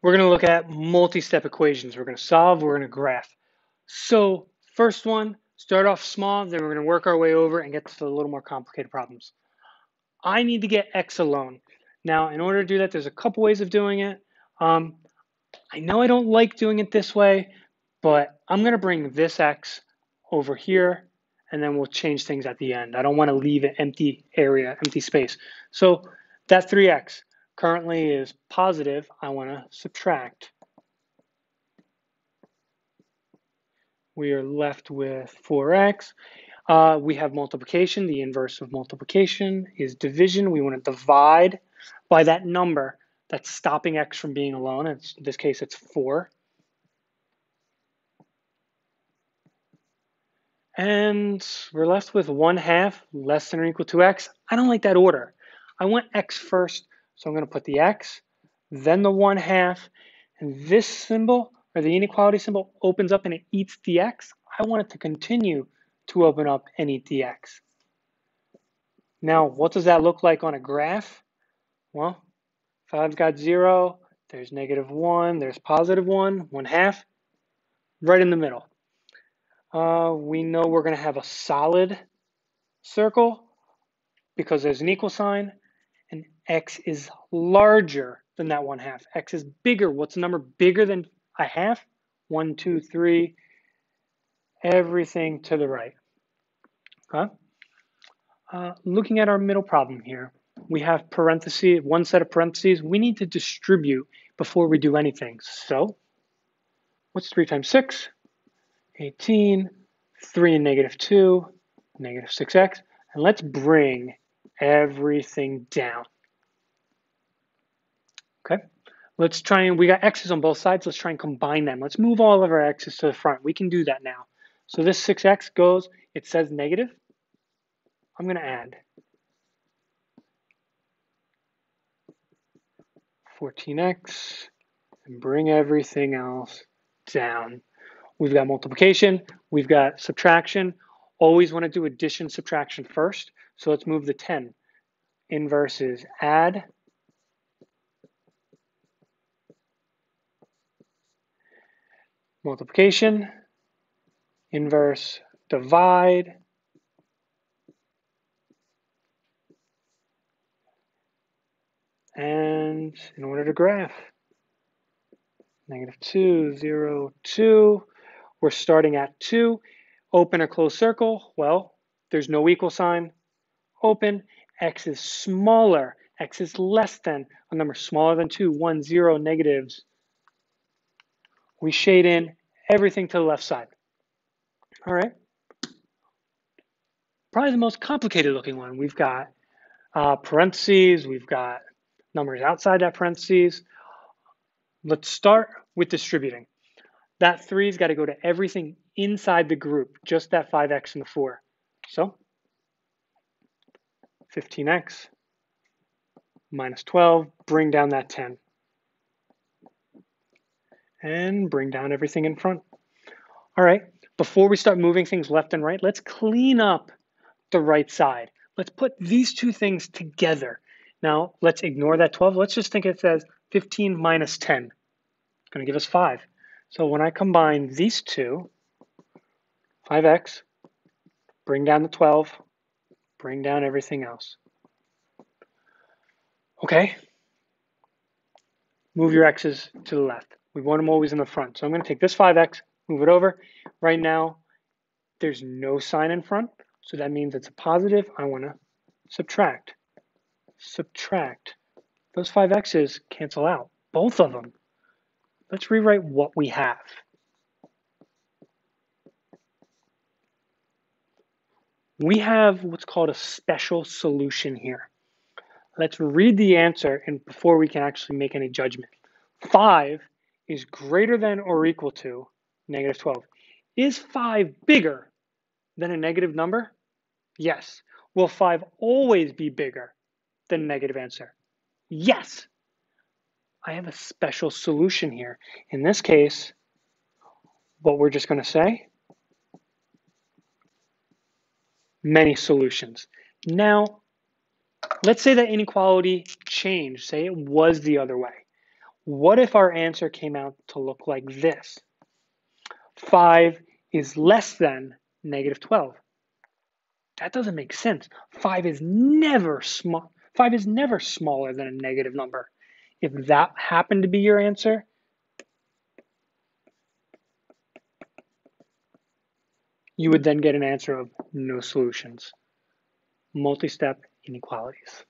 we're going to look at multi-step equations. We're going to solve, we're going to graph. So first one, start off small, then we're going to work our way over and get to the little more complicated problems. I need to get x alone. Now, in order to do that, there's a couple ways of doing it. I know I don't like doing it this way, but I'm going to bring this x over here, and then we'll change things at the end. I don't want to leave an empty area, empty space. So that 3x currently is positive. I want to subtract. We are left with 4x. We have multiplication. The inverse of multiplication is division. We want to divide by that number that's stopping x from being alone. In this case, it's 4. And we're left with 1/2 less than or equal to x. I don't like that order. I want x first, so I'm going to put the x, then the 1/2, and this symbol, or the inequality symbol, opens up and it eats the x. I want it to continue to open up and eat the x. Now, what does that look like on a graph? Well, 5's got 0, there's -1, there's +1, 1/2, right in the middle. We know we're going to have a solid circle because there's an equal sign, and x is larger than that 1/2. X is bigger. What's a number bigger than a half? 1, 2, 3, everything to the right. Okay? Looking at our middle problem here, we have parentheses, one set of parentheses. We need to distribute before we do anything. So, what's 3 times 6? 18, 3 and -2, -6x. And let's bring everything down. Okay, let's try and, we got x's on both sides. Let's try and combine them. Let's move all of our x's to the front. We can do that now. So this 6x goes, it says negative. I'm going to add 14x and bring everything else down. We've got multiplication, we've got subtraction. Always want to do addition, subtraction first. So let's move the 10. Inverse is add. Multiplication, inverse divide. And in order to graph, -2, 0, 2. We're starting at 2. Open or close circle. Well, there's no equal sign. Open. X is smaller. X is less than a number smaller than 2. 1, 0, negatives. We shade in everything to the left side. All right. Probably the most complicated looking one. We've got parentheses. We've got numbers outside that parentheses. Let's start with distributing. That 3's got to go to everything inside the group, just that 5x and the 4. So 15x minus 12, bring down that 10. And bring down everything in front. All right, before we start moving things left and right, let's clean up the right side. Let's put these two things together. Now, let's ignore that 12. Let's just think it says 15 minus 10. It's going to give us 5. So when I combine these two, 5x, bring down the 12, bring down everything else. Okay, move your x's to the left. We want them always in the front. So I'm going to take this 5x, move it over. Right now, there's no sign in front, so that means it's a positive. I want to subtract. Subtract. Those 5x's cancel out, both of them. Let's rewrite what we have. We have what's called a special solution here. Let's read the answer and before we can actually make any judgment. 5 is greater than or equal to -12. Is 5 bigger than a negative number? Yes. Will 5 always be bigger than a negative answer? Yes. I have a special solution here. In this case, what we're just going to say, many solutions. Now, let's say that inequality changed. Say it was the other way. What if our answer came out to look like this? 5 is less than negative 12. That doesn't make sense. 5 is never small. 5 is never smaller than a negative number. If that happened to be your answer, you would then get an answer of no solutions. Multi-step inequalities.